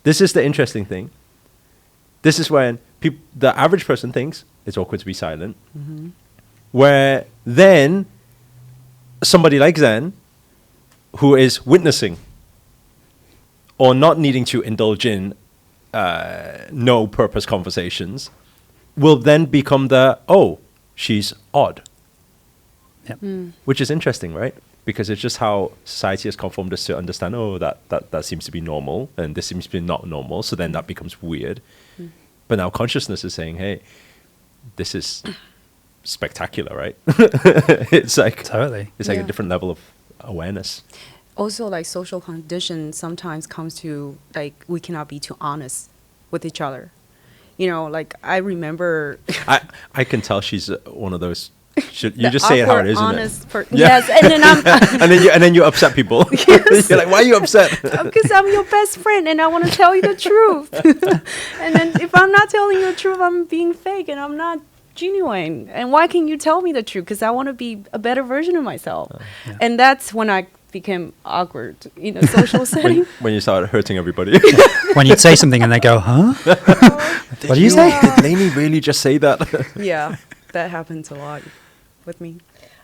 this is the interesting thing. This is when the average person thinks it's awkward to be silent. Mm-hmm. Where then somebody like Zen, who is witnessing or not needing to indulge in no purpose conversations, will then become she's odd. Yep. Which is interesting, right? Because it's just how society has conformed us to understand, that seems to be normal, and this seems to be not normal, so then that becomes weird. But now consciousness is saying, hey, this is spectacular, right? It's like Totally. It's like a different level of awareness. Also, like social condition sometimes comes to like we cannot be too honest with each other. You know, like I remember. I can tell she's one of those. You the just say it how it is, honest isn't it? Yes, and then I'm. and then you upset people. Yes. You're like, why are you upset? Because I'm your best friend and I want to tell you the truth. And then if I'm not telling you the truth, I'm being fake and I'm not genuine. And why can't you tell me the truth? Because I want to be a better version of myself. And that's when I became awkward in a social setting. When you started hurting everybody. When you'd say something and they go, huh? What do you say? Did Lainey really just say that? Yeah, that happens a lot with me.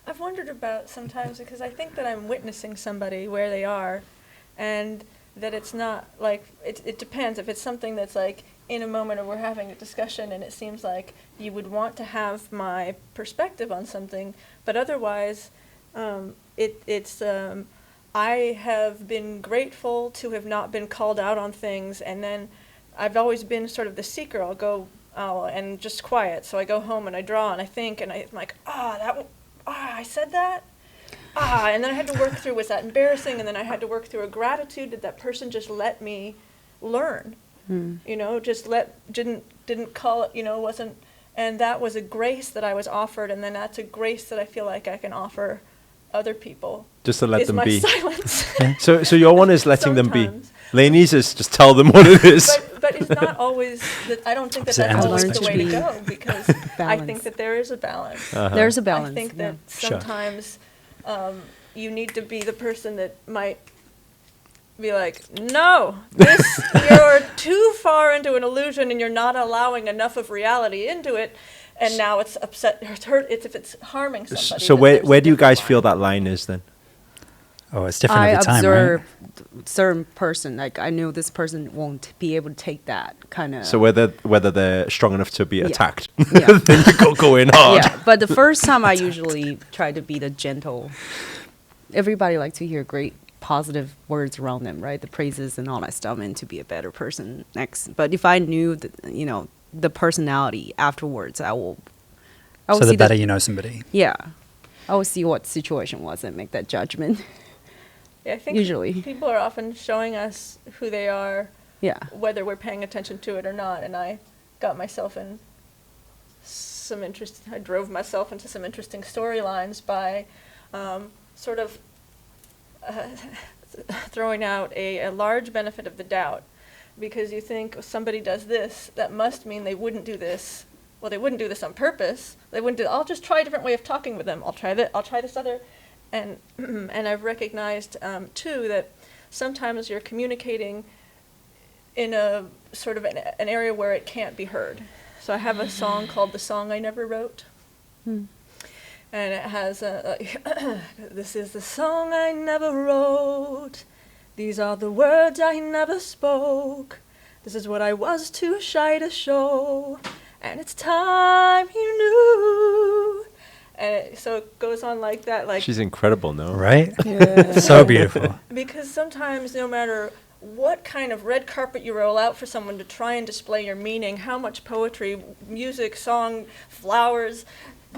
I've wondered about sometimes because I think that I'm witnessing somebody where they are, and that it's not like it depends if it's something that's like in a moment or we're having a discussion and it seems like you would want to have my perspective on something, but otherwise I have been grateful to have not been called out on things, and then I've always been sort of the seeker. I'll go and just quiet. So I go home and I draw and I think and I'm like, I said that? And then I had to work through, was that embarrassing? And then I had to work through a gratitude that that person just let me learn. You know, just didn't call it, wasn't, and that was a grace that I was offered, and then that's a grace that I feel like I can offer other people. Just to let them my be. Silence. So your one is letting them be. Sometimes. Lainey's is just tell them what it is. But it's not always, I don't think that Opposite that's ends of always the the way to spectrum. go, because I think that there is a balance. There's a balance. I think that sometimes you need to be the person that might be like, no, you're too far into an illusion and you're not allowing enough of reality into it, and now it's upset, it's hurt, if it's harming somebody. So where do you guys feel that line is then? Oh, it's different I every time, observe right? certain person, like I know this person won't be able to take that kind of. So whether they're strong enough to be attacked, Yeah. then you go in hard. Yeah, but the first time I usually try to be the gentle. Everybody likes to hear great positive words around them, right? The praises and all that stuff, and to be a better person next. But if I knew the personality afterwards, I will So see the better you know somebody. Yeah, I will see what situation was and make that judgment. Yeah, I think Usually. people are often showing us who they are, Yeah. whether we're paying attention to it or not. And I got myself in I drove myself into some interesting storylines by sort of throwing out a large benefit of the doubt. Because you think somebody does this, that must mean they wouldn't do this. Well, they wouldn't do this on purpose. They wouldn't do. I'll just try a different way of talking with them. I'll try this other, and I've recognized too that sometimes you're communicating in a sort of an area where it can't be heard. So I have a song called "The Song I Never Wrote," and it has this is the song I never wrote. These are the words I never spoke. This is what I was too shy to show. And it's time you knew. And so it goes on like that. Like She's incredible, no? Right? Yeah. So beautiful. because sometimes no matter what kind of red carpet you roll out for someone to try and display your meaning, how much poetry, music, song, flowers,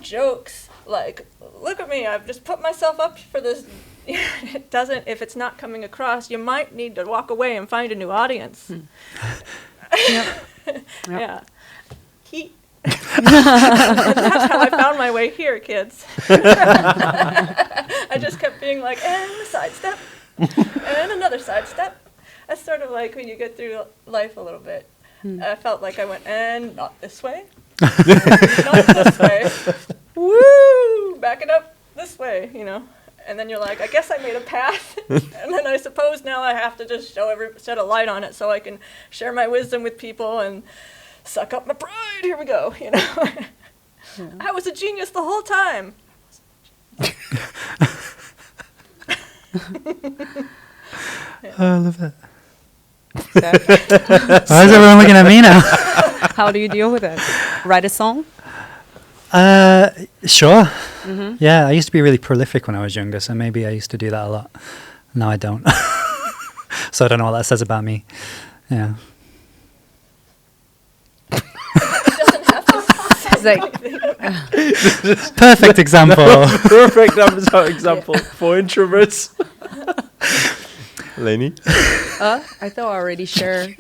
jokes, like, look at me, I've just put myself up for this. It doesn't, if it's not coming across, you might need to walk away and find a new audience. Yeah. That's how I found my way here, kids. I just kept being like, and a sidestep, and another sidestep. That's sort of like when you get through life a little bit. I felt like I went, and not this way, not this way, woo, back it up this way, And then you're like, I guess I made a path. And then I suppose now I have to just shed a light on it so I can share my wisdom with people and suck up my pride. Here we go, you know. Yeah. I was a genius the whole time. Oh, I love it. Seb, Why is everyone looking at me now? how do you deal with it? Write a song? Sure. Yeah, I used to be really prolific when I was younger, so maybe I used to do that a lot. Now I don't. So I don't know what that says about me. Yeah. It doesn't have to say It's like, anything. Perfect example. Perfect example for introverts. Lainey? I thought I already shared.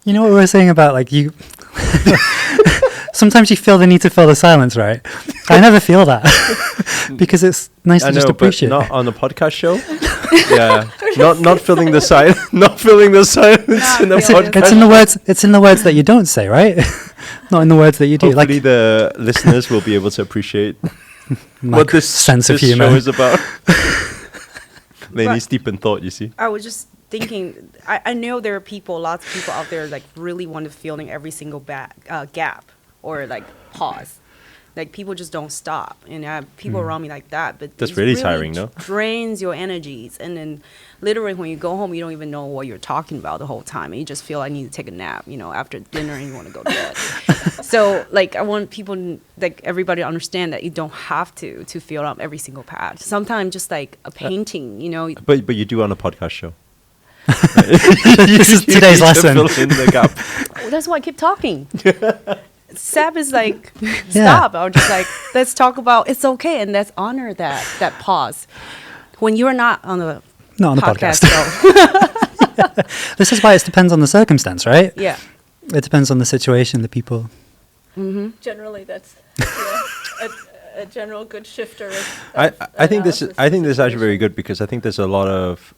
You know what we were saying about like you. Sometimes you feel the need to fill the silence, right? I never feel that because it's nice to just appreciate. But not on the podcast show. Yeah, not filling the silence. Not filling the silence in the filling podcast. It's in the words. It's in the words that you don't say, right? Not in the words that you do. Hopefully, Like the listeners will be able to appreciate my what this sense of this humor show is about. Lainey's deep in thought. You see. I was just thinking, I know there are people, lots of people out there like really want to fill in every single gap or like pause. Like people just don't stop, and I have people around me like that. But That's it's really tiring, no? Drains your energies, and then literally when you go home, you don't even know what you're talking about the whole time, and you just feel I need to take a nap, you know, after dinner, and you want to go to bed. So like I want people, like everybody, to understand that you don't have to fill up every single pad. Sometimes just like a painting, you know. But you do on a podcast show. This is today's You need to lesson. fill in the gap. Well, that's why I keep talking. Sab is like, stop. I was just like, let's talk about, it's okay, and let's honor that pause. When you're not on the podcast. though. This is why it depends on the circumstance, right? Yeah. It depends on the situation, the people. Generally, that's a general good shifter. I think this is actually very good because I think there's a lot of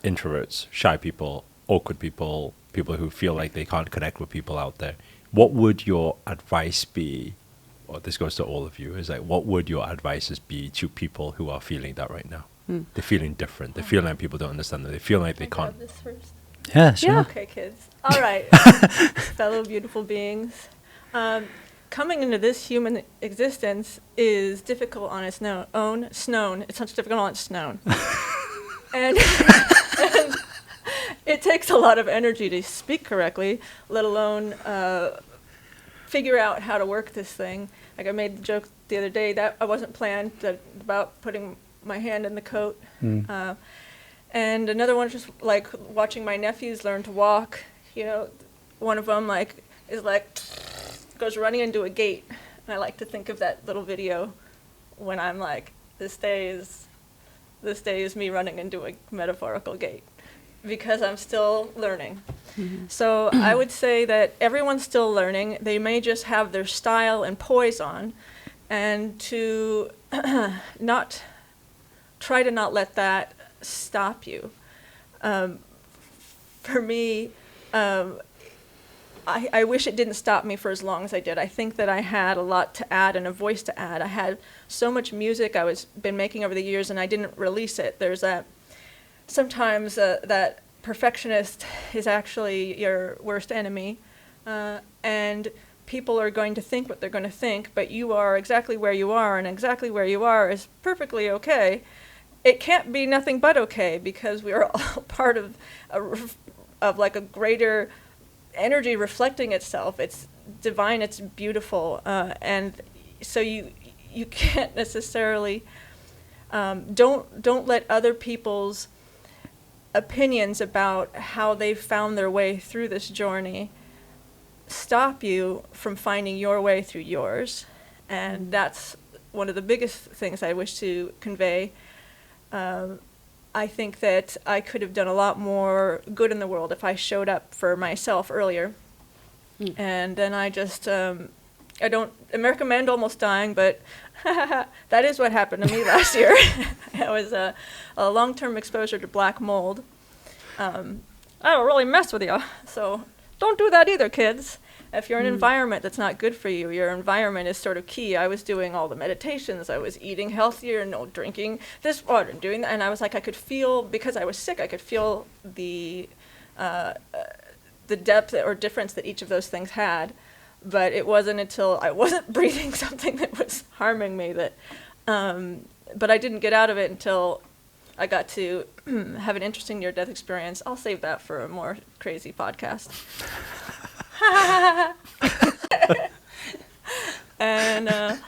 introverts, shy people, awkward people, people who feel like they can't connect with people out there. What would your advice be? Or this goes to all of you. Is like, what would your advices be to people who are feeling that right now? They're feeling different. They feel like people don't understand them. They feel like they Can I can't. grab this first? Yeah, sure. Okay, kids. All right, fellow beautiful beings. Coming into this human existence is difficult on its own. It's such difficult on its own. and it takes a lot of energy to speak correctly, let alone figure out how to work this thing. Like I made the joke the other day that I wasn't planned about putting my hand in the coat. And another one just like watching my nephews learn to walk. You know, one of them like is like goes running into a gate, and I like to think of that little video when I'm like, this day is me running into a metaphorical gate, because I'm still learning. So I would say that everyone's still learning. They may just have their style and poise on, and to not try to not let that stop you. For me, I wish it didn't stop me for as long as I did. I think that I had a lot to add and a voice to add. I had so much music I was been making over the years, and I didn't release it. There's that sometimes that perfectionist is actually your worst enemy, and people are going to think what they're going to think, but you are exactly where you are, and exactly where you are is perfectly okay. It can't be nothing but okay, because we are all part of like a greater energy reflecting itself. It's divine, it's beautiful, and so you can't necessarily don't let other people's opinions about how they've found their way through this journey stop you from finding your way through yours. And that's one of the biggest things I wish to convey. I think that I could have done a lot more good in the world if I showed up for myself earlier. And then I just, I don't recommend almost dying, but that is what happened to me last year. It was a long-term exposure to black mold. That'll really mess with you, so don't do that either, kids. If you're in an environment that's not good for you, your environment is sort of key. I was doing all the meditations. I was eating healthier, no drinking this water and doing that. And I was like, I could feel, because I was sick, I could feel the depth or difference that each of those things had. But it wasn't until I wasn't breathing something that was harming me that, but I didn't get out of it until I got to have an interesting near-death experience. I'll save that for a more crazy podcast. And